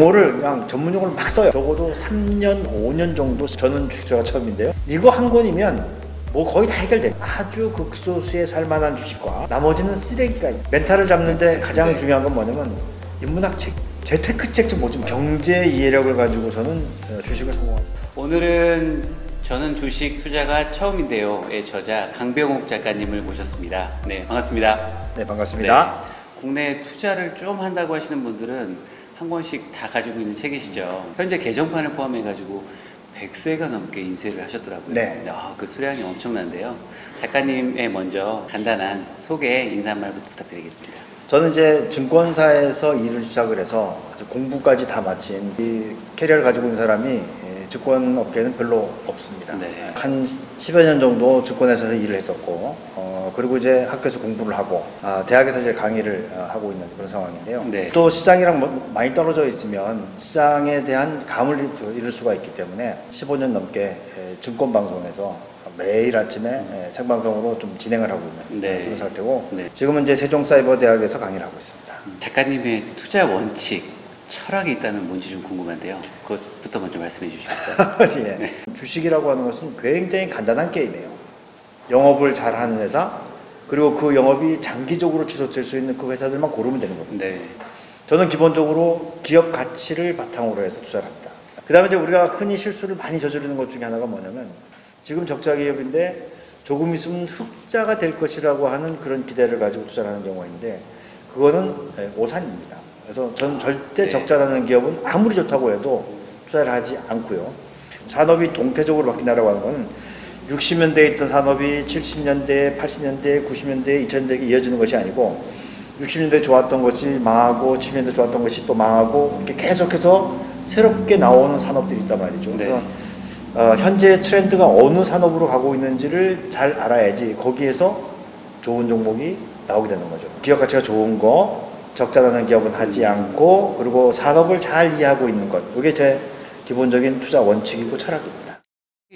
용어를 그냥 전문 용어를 막 써요. 적어도 3년, 5년 정도 저는 주식투자가 처음인데요. 이거 한 권이면 뭐 거의 다 해결돼요. 아주 극소수의 살만한 주식과 나머지는 쓰레기가 있어요. 멘탈을 잡는데 가장 중요한 건 뭐냐면 인문학책, 재테크책 좀 보지 마. 경제 이해력을 가지고서는 주식을 성공하죠. 오늘은 저는 주식 투자가 처음인데요의 저자 강병욱 작가님을 모셨습니다. 네, 반갑습니다. 네, 반갑습니다. 네, 국내 투자를 좀 한다고 하시는 분들은 한 권씩 다 가지고 있는 책이시죠. 현재 개정판을 포함해가지고 100쇄가 넘게 인쇄를 하셨더라고요. 네. 그 수량이 엄청난데요. 작가님의 먼저 간단한 소개 인사 한 말부터 부탁드리겠습니다. 저는 이제 증권사에서 일을 시작을 해서 공부까지 다 마친 이 캐리어를 가지고 있는 사람이 증권 업계는 별로 없습니다. 네. 한 10여 년 정도 증권회사에서 일을 했었고, 그리고 이제 학교에서 공부를 하고, 대학에서 이제 강의를 하고 있는 그런 상황인데요. 네. 또 시장이랑 많이 떨어져 있으면 시장에 대한 감을 잃을 수가 있기 때문에 15년 넘게 증권방송에서 매일 아침에 생방송으로 좀 진행을 하고 있는 네. 그런 상태고, 네. 지금은 이제 세종사이버대학에서 강의를 하고 있습니다. 작가님의 투자 원칙, 철학이 있다면 뭔지 좀 궁금한데요. 그것부터 먼저 말씀해 주시겠어요? 예. 네. 주식이라고 하는 것은 굉장히 간단한 게임이에요. 영업을 잘하는 회사, 그리고 그 영업이 장기적으로 지속될 수 있는 그 회사들만 고르면 되는 겁니다. 네. 저는 기본적으로 기업 가치를 바탕으로 해서 투자를 합니다. 그 다음에 이제 우리가 흔히 실수를 많이 저지르는 것 중에 하나가 뭐냐면, 지금 적자 기업인데 조금 있으면 흑자가 될 것이라고 하는 그런 기대를 가지고 투자를 하는 경우가 있는데, 그거는 오산입니다. 그래서 저는 절대 네. 적자 나는 기업은 아무리 좋다고 해도 투자를 하지 않고요. 산업이 동태적으로 바뀐다라고 하는 것은 60년대에 있던 산업이 70년대, 80년대, 90년대, 2000년대에 이어지는 것이 아니고 60년대 좋았던 것이 망하고 70년대 좋았던 것이 또 망하고 이렇게 계속해서 새롭게 나오는 산업들이 있단 말이죠. 네. 그래서 현재 트렌드가 어느 산업으로 가고 있는지를 잘 알아야지 거기에서 좋은 종목이 나오게 되는 거죠. 기업 가치가 좋은 거, 적자 나는 기업은 하지 않고, 그리고 산업을 잘 이해하고 있는 것, 이게 제 기본적인 투자 원칙이고 철학입니다.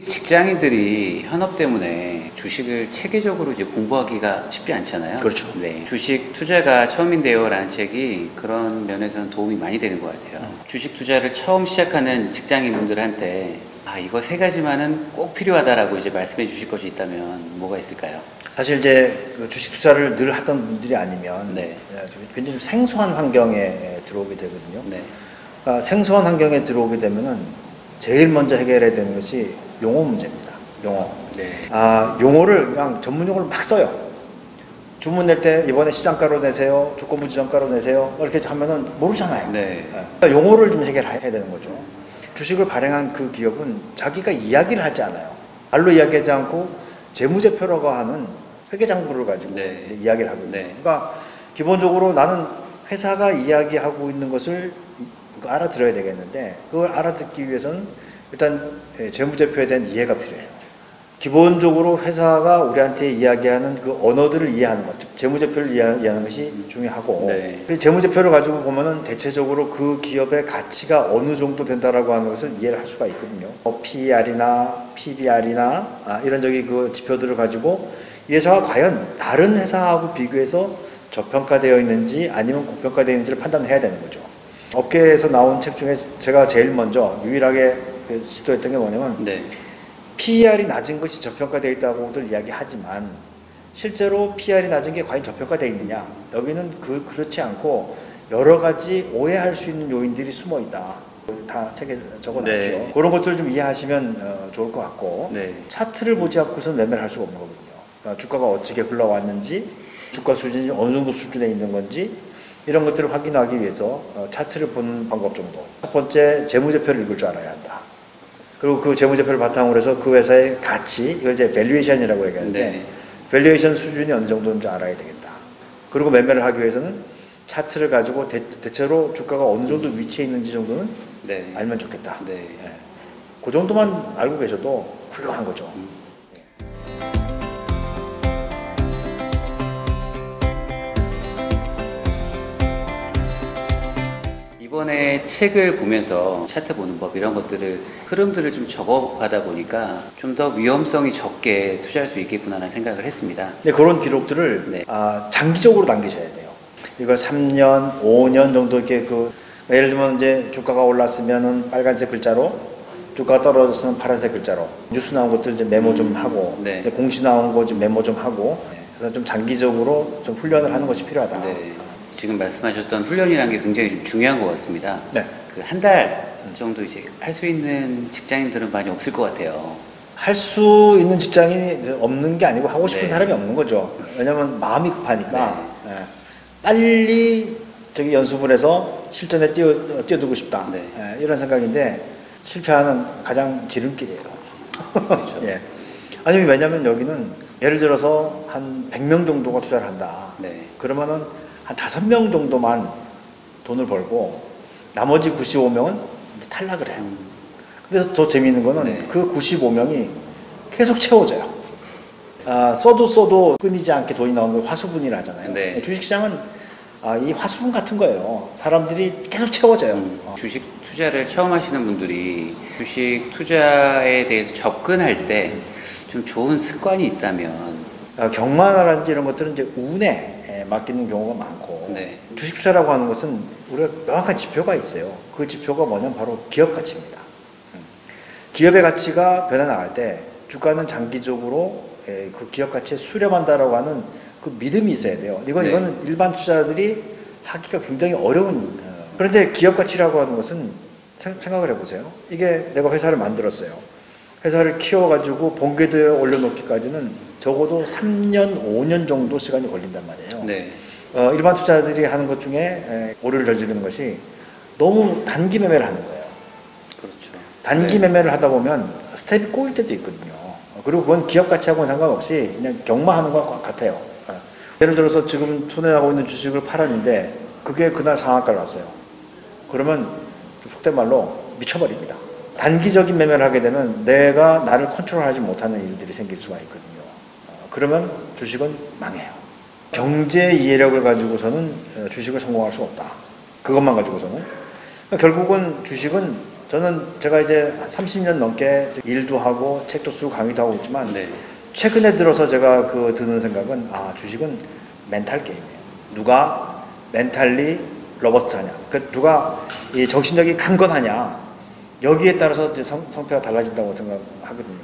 직장인들이 현업 때문에 주식을 체계적으로 이제 공부하기가 쉽지 않잖아요. 그렇죠. 네. 주식 투자가 처음인데요라는 책이 그런 면에서는 도움이 많이 되는 것 같아요. 주식 투자를 처음 시작하는 직장인분들한테 이거 세 가지만은 꼭 필요하다라고 이제 말씀해 주실 것이 있다면 뭐가 있을까요? 사실 이제 그 주식 투자를 늘 하던 분들이 아니면 네. 굉장히 좀 생소한 환경에 들어오게 되거든요. 네. 그러니까 생소한 환경에 들어오게 되면은 제일 먼저 해결해야 되는 것이 용어 문제입니다. 용어. 네. 용어를 그냥 전문 용어를 막 써요. 주문 낼 때 이번에 시장가로 내세요, 조건부 지정가로 내세요, 이렇게 하면은 모르잖아요. 네. 그러니까 용어를 좀 해결해야 되는 거죠. 주식을 발행한 그 기업은 자기가 이야기를 하지 않아요. 말로 이야기하지 않고 재무제표라고 하는 회계장부를 가지고 네. 이야기를 하거든요. 네. 그러니까 기본적으로 나는 회사가 이야기하고 있는 것을 알아들어야 되겠는데, 그걸 알아듣기 위해서는 일단 재무제표에 대한 이해가 필요해요. 기본적으로 회사가 우리한테 이야기하는 그 언어들을 이해하는 것, 즉 재무제표를 이해하는 것이 중요하고, 네. 그 재무제표를 가지고 보면은 대체적으로 그 기업의 가치가 어느 정도 된다라고 하는 것을 이해를 할 수가 있거든요. PER이나 PBR이나 이런 그 지표들을 가지고 이 회사가 과연 다른 회사하고 비교해서 저평가되어 있는지 아니면 고평가되어 있는지를 판단해야 되는 거죠. 업계에서 나온 책 중에 제가 제일 먼저 유일하게 시도했던 게 뭐냐면, 네. PER이 낮은 것이 저평가되어 있다고들 이야기하지만 실제로 PER이 낮은 게 과연 저평가되어 있느냐, 여기는 그렇지 않고 여러 가지 오해할 수 있는 요인들이 숨어 있다. 다 책에 적어놨죠. 네. 그런 것들을 좀 이해하시면 좋을 것 같고, 네. 차트를 보지 않고서는 매매를 할 수가 없는 거거든요. 그러니까 주가가 어떻게 흘러왔는지, 주가 수준이 어느 정도 수준에 있는 건지, 이런 것들을 확인하기 위해서 차트를 보는 방법 정도. 첫 번째, 재무제표를 읽을 줄 알아야 한다. 그리고 그 재무제표를 바탕으로 해서 그 회사의 가치, 이걸 이제 밸류에이션이라고 얘기하는데, 네. 밸류에이션 수준이 어느 정도인지 알아야 되겠다. 그리고 매매를 하기 위해서는 차트를 가지고 대체로 주가가 어느 정도 위치에 있는지 정도는 네. 알면 좋겠다. 네. 예. 그 정도만 알고 계셔도 훌륭한 거죠. 이번에 책을 보면서 차트 보는 법 이런 것들을 흐름들을 좀 적어가다 보니까 좀 더 위험성이 적게 투자할 수 있겠구나라는 생각을 했습니다. 네, 그런 기록들을 네. 장기적으로 남기셔야 돼요. 이걸 3년, 5년 정도 이렇게 예를 들면 이제 주가가 올랐으면은 빨간색 글자로, 주가가 떨어졌으면 파란색 글자로, 뉴스 나온 것들 이제 메모 좀 하고, 네. 이제 공시 나온 거 좀 메모 좀 하고, 그래서 좀 장기적으로 좀 훈련을 하는 것이 필요하다. 네. 지금 말씀하셨던 훈련이라는 게 굉장히 좀 중요한 것 같습니다. 네. 그 한 달 정도 이제 할 수 있는 직장인들은 많이 없을 것 같아요. 할 수 있는 직장인이 이제 없는 게 아니고 하고 싶은 네. 사람이 없는 거죠. 왜냐면 마음이 급하니까 예. 빨리 저기 연습을 해서 실전에 뛰어들고 싶다. 네. 예, 이런 생각인데 실패하는 가장 지름길이에요. 그렇죠. 예. 아니 왜냐면 여기는 예를 들어서 한 100명 정도가 투자를 한다. 네. 그러면은 한 5명 정도만 돈을 벌고 나머지 95명은 탈락을 해요. 근데 더 재미있는 거는 네. 그 95명이 계속 채워져요. 써도 끊이지 않게 돈이 나오는 걸 화수분이라 하잖아요. 네. 주식시장은 이 화수분 같은 거예요. 사람들이 계속 채워져요. 주식 투자를 처음 하시는 분들이 주식 투자에 대해서 접근할 때 좀 좋은 습관이 있다면 경마라든지 이런 것들은 이제 운에 맡기는 경우가 많고 네. 주식 투자라고 하는 것은 우리가 명확한 지표가 있어요. 그 지표가 뭐냐면 바로 기업 가치입니다. 기업의 가치가 변해나갈 때 주가는 장기적으로 그 기업 가치에 수렴한다라고 하는 그 믿음이 있어야 돼요. 네. 이거는 일반 투자자들이 하기가 굉장히 어려운. 그런데 기업 가치라고 하는 것은 생각을 해보세요. 이게 내가 회사를 만들었어요. 회사를 키워가지고 본궤도에 올려놓기까지는 적어도 3년, 5년 정도 시간이 걸린단 말이에요. 네. 일반 투자자들이 하는 것 중에 오류를 저지르는 것이 너무 단기 매매를 하는 거예요. 그렇죠. 단기 네. 매매를 하다 보면 스텝이 꼬일 때도 있거든요. 그리고 그건 기업 가치하고는 상관없이 그냥 경마하는 것과 같아요. 예를 들어서 지금 손에 나고 있는 주식을 팔았는데 그게 그날 상한가를 왔어요. 그러면 속된 말로 미쳐버립니다. 단기적인 매매를 하게 되면 내가 나를 컨트롤하지 못하는 일들이 생길 수가 있거든요. 그러면 주식은 망해요. 경제 이해력을 가지고서는 주식을 성공할 수 없다. 그것만 가지고서는. 결국은 주식은 제가 이제 30년 넘게 일도 하고 책도 쓰고 강의도 하고 있지만 네. 최근에 들어서 제가 드는 생각은 주식은 멘탈 게임이에요. 누가 멘탈리 로버스트하냐. 누가 이 정신력이 강건하냐. 여기에 따라서 이제 성패가 달라진다고 생각하거든요.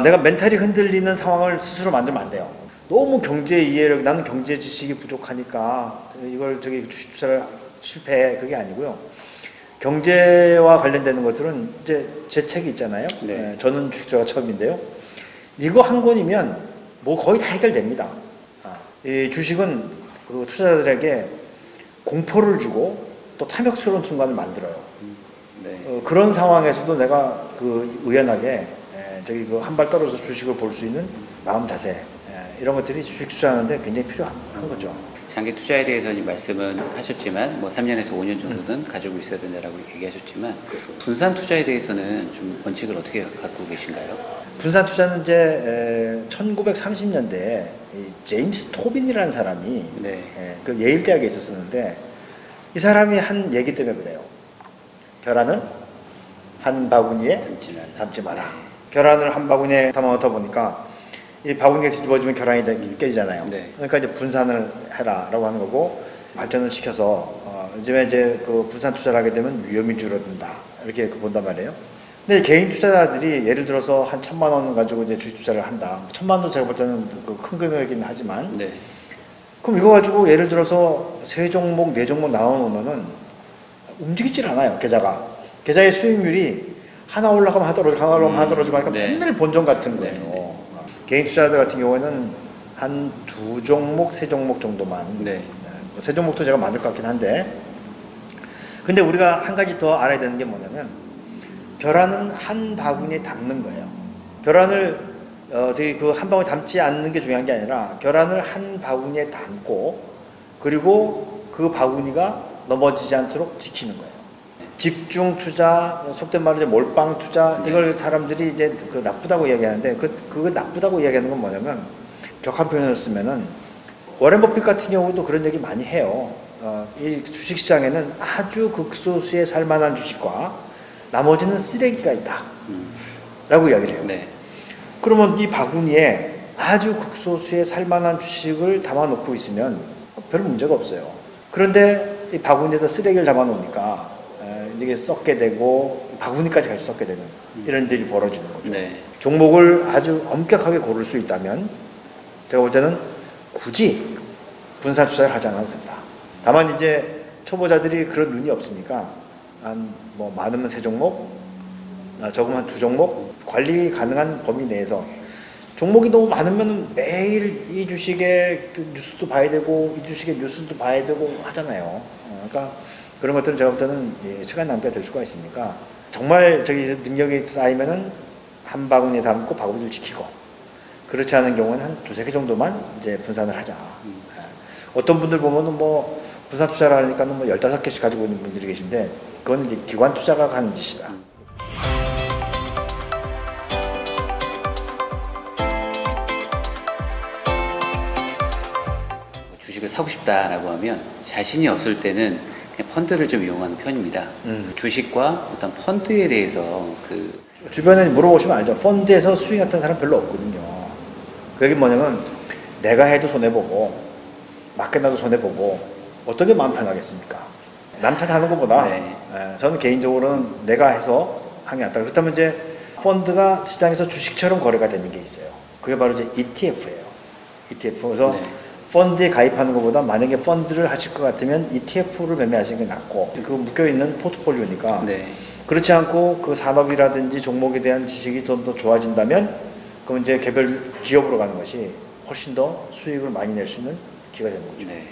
내가 멘탈이 흔들리는 상황을 스스로 만들면 안 돼요. 너무 경제 이해력, 나는 경제 지식이 부족하니까 이걸 주식 투자를 실패해. 그게 아니고요. 경제와 관련되는 것들은 이제 제 책이 있잖아요. 네. 저는 주식 투자가 처음인데요. 이거 한 권이면 뭐 거의 다 해결됩니다. 이 주식은 그 투자자들에게 공포를 주고 또 탐욕스러운 순간을 만들어요. 네. 그런 상황에서도 내가 의연하게 한 발 떨어져서 주식을 볼 수 있는 마음 자세 이런 것들이 주식 투자하는데 굉장히 필요한 거죠. 장기 투자에 대해서는 말씀은 하셨지만 뭐 3년에서 5년 정도는 가지고 있어야 된다라고 얘기하셨지만 분산 투자에 대해서는 좀 원칙을 어떻게 갖고 계신가요? 분산 투자는 이제 1930년대에 제임스 토빈이라는 사람이 네. 그 예일 대학에 있었었는데 이 사람이 한 얘기 때문에 그래요. 계란은 한 바구니에 담지 마라. 계란을 한 바구니에 담아놓다 보니까 이 바구니에 뒤집어지면 계란이 깨지잖아요. 네. 그러니까 이제 분산을 해라라고 하는 거고 발전을 시켜서 요즘에 이제 그 분산 투자를 하게 되면 위험이 줄어든다 이렇게 본단 말이에요. 근데 개인 투자자들이 예를 들어서 한 1,000만 원 가지고 이제 주식 투자를 한다. 1,000만 원도 제가 볼 때는 큰 금액이긴 하지만 네. 그럼 이거 가지고 예를 들어서 3종목, 4종목 나눠놓으면은 움직이질 않아요. 계좌의 수익률이 하나 올라가면 하나 떨어지고 하나 올라가면 하나 떨어지고 하니까 네. 맨날 본전 같은 거예요. 네. 개인 투자자들 같은 경우에는 한 2종목, 3종목 정도만. 네. 3종목도 제가 만들 것 같긴 한데. 근데 우리가 한 가지 더 알아야 되는 게 뭐냐면 계란은 한 바구니에 담는 거예요. 계란을 되게 한 바구니에 담지 않는 게 중요한 게 아니라 계란을 한 바구니에 담고 그리고 그 바구니가 넘어지지 않도록 지키는 거예요. 집중 투자, 속된 말로 이제 몰빵 투자, 이걸 사람들이 이제 나쁘다고 이야기하는데 그거 나쁘다고 이야기하는 건 뭐냐면 격한 표현을 쓰면은 워렌 버핏 같은 경우도 그런 얘기 많이 해요. 이 주식시장에는 아주 극소수의 살만한 주식과 나머지는 쓰레기가 있다. 라고 이야기를 해요. 네. 그러면 이 바구니에 아주 극소수의 살만한 주식을 담아놓고 있으면 별 문제가 없어요. 그런데 이 바구니에다 쓰레기를 담아 놓으니까 이게 썩게 되고 바구니까지 같이 썩게 되는 이런 일이 벌어지는 거죠. 네. 종목을 아주 엄격하게 고를 수 있다면 제가 볼 때는 굳이 분산 투자를 하지 않아도 된다. 다만 이제 초보자들이 그런 눈이 없으니까 한 뭐 많으면 3종목, 적으면 한 2종목 관리 가능한 범위 내에서 종목이 너무 많으면 매일 이 주식의 뉴스도 봐야 되고 이 주식의 뉴스도 봐야 되고 하잖아요. 그러니까 그런 것들은 제가 볼 때는 시간 낭비가 될 수가 있으니까 정말 저기 능력이 쌓이면은 한 바구니에 담고 바구니를 지키고 그렇지 않은 경우는 한 2-3개 정도만 이제 분산을 하자. 어떤 분들 보면은 뭐 분산 투자를 하니까는 뭐 15개씩 가지고 있는 분들이 계신데 그거는 이제 기관 투자가 하는 짓이다. 주식을 사고 싶다라고 하면 자신이 없을 때는 그냥 펀드를 좀 이용하는 편입니다. 주식과 어떤 펀드에 대해서 주변에 물어보시면 알죠. 펀드에서 수익 나타난 사람 별로 없거든요. 그 얘기는 뭐냐면 내가 해도 손해보고 맡겨놔도 손해보고 어떻게 마음 편하겠습니까? 남 탓하는 것보다 네. 저는 개인적으로는 내가 해서 하는 게 낫다. 그렇다면 이제 펀드가 시장에서 주식처럼 거래가 되는 게 있어요. 그게 바로 이제 ETF예요. ETF. 그래서 네. 펀드에 가입하는 것보다 만약에 펀드를 하실 것 같으면 ETF를 매매하시는 게 낫고 그 묶여있는 포트폴리오니까 네. 그렇지 않고 그 산업이라든지 종목에 대한 지식이 좀 더 좋아진다면 그럼 이제 개별 기업으로 가는 것이 훨씬 더 수익을 많이 낼 수 있는 기회가 되는 거죠. 네.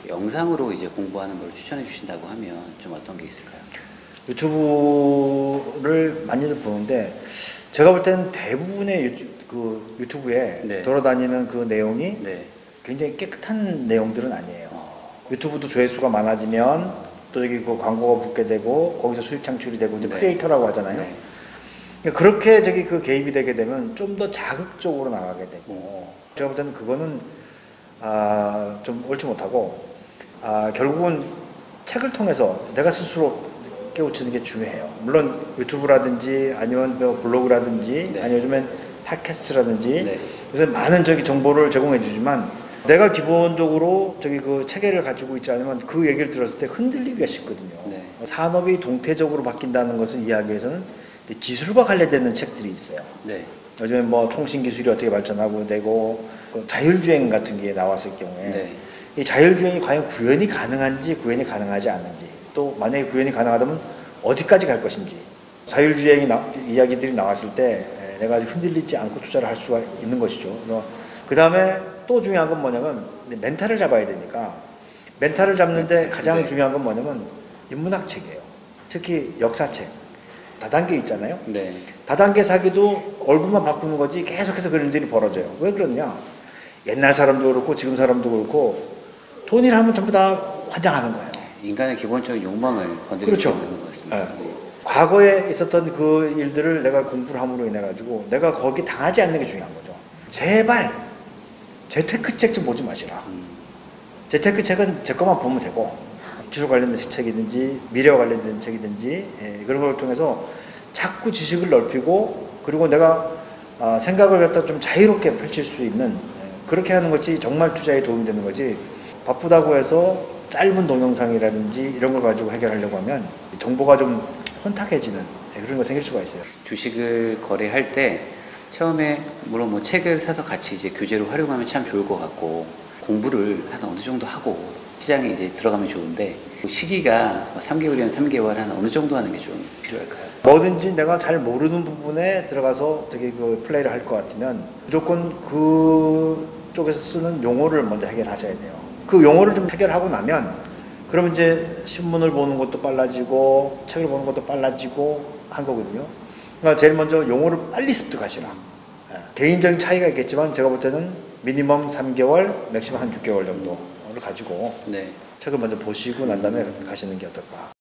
영상으로 이제 공부하는 걸 추천해 주신다고 하면 좀 어떤 게 있을까요? 유튜브를 많이들 보는데 제가 볼 때는 대부분의 유튜브에 네. 돌아다니는 그 내용이 네. 굉장히 깨끗한 내용들은 아니에요. 유튜브도 조회수가 많아지면 또 여기 그 광고가 붙게 되고 거기서 수익 창출이 되고 이제 네. 크리에이터라고 하잖아요. 네. 그러니까 그렇게 저기 그 개입이 되게 되면 좀 더 자극적으로 나가게 되고 제가 볼 때는 그거는 좀 옳지 못하고 결국은 책을 통해서 내가 스스로 깨우치는 게 중요해요. 물론 유튜브라든지 아니면 뭐 블로그라든지 네. 아니면 요즘엔 팟캐스트라든지 네. 그래서 많은 저기 정보를 제공해 주지만 내가 기본적으로 저기 그 체계를 가지고 있지 않으면 그 얘기를 들었을 때 흔들리기가 쉽거든요. 네. 산업이 동태적으로 바뀐다는 것을 이해하기 위해서는 기술과 관련되는 책들이 있어요. 네. 요즘에 뭐 통신 기술이 어떻게 발전하고 되고 자율주행 같은 게 나왔을 경우에 네. 이 자율주행이 과연 구현이 가능한지 구현이 가능하지 않은지 또 만약에 구현이 가능하다면 어디까지 갈 것인지 자율주행 이야기들이 나왔을 때 내가 아직 흔들리지 않고 투자를 할 수가 있는 것이죠. 그 다음에 또 중요한 건 뭐냐면 멘탈을 잡아야 되니까 멘탈을 잡는데 가장 네. 중요한 건 뭐냐면 인문학 책이에요. 특히 역사책 다단계 있잖아요. 네. 다단계 사기도 얼굴만 바꾸는 거지 계속해서 그런 일들이 벌어져요. 왜 그러느냐? 옛날 사람도 그렇고 지금 사람도 그렇고 돈이라면 전부 다 환장하는 거예요. 인간의 기본적인 욕망을 건드리는 그렇죠. 것 같습니다. 네. 네. 과거에 있었던 그 일들을 내가 공부를 함으로 인해 가지고 내가 거기 당하지 않는 게 중요한 거죠. 제발 재테크책 좀 보지 마시라. 재테크책은 제 것만 보면 되고 기술 관련된 책이든지 미래와 관련된 책이든지 그런 걸 통해서 자꾸 지식을 넓히고 그리고 내가 생각을 갖다 좀 자유롭게 펼칠 수 있는 그렇게 하는 것이 정말 투자에 도움이 되는 거지 바쁘다고 해서 짧은 동영상이라든지 이런 걸 가지고 해결하려고 하면 정보가 좀 혼탁해지는 그런 거 생길 수가 있어요. 주식을 거래할 때 처음에 물론 뭐 책을 사서 같이 이제 교재로 활용하면 참 좋을 것 같고 공부를 한 어느 정도 하고 시장에 이제 들어가면 좋은데 그 시기가 3개월이면 3개월 한 어느 정도 하는 게 좀 필요할까요? 뭐든지 내가 잘 모르는 부분에 들어가서 되게 그 플레이를 할 것 같으면 무조건 그 쪽에서 쓰는 용어를 먼저 해결하셔야 돼요. 그 용어를 좀 해결하고 나면 그러면 이제 신문을 보는 것도 빨라지고 책을 보는 것도 빨라지고 한 거거든요. 그러니까 제일 먼저 용어를 빨리 습득하시라. 개인적인 차이가 있겠지만 제가 볼 때는 미니멈 3개월, 맥시멈 한 6개월 정도를 가지고 네. 책을 먼저 보시고 난 다음에 가시는 게 어떨까.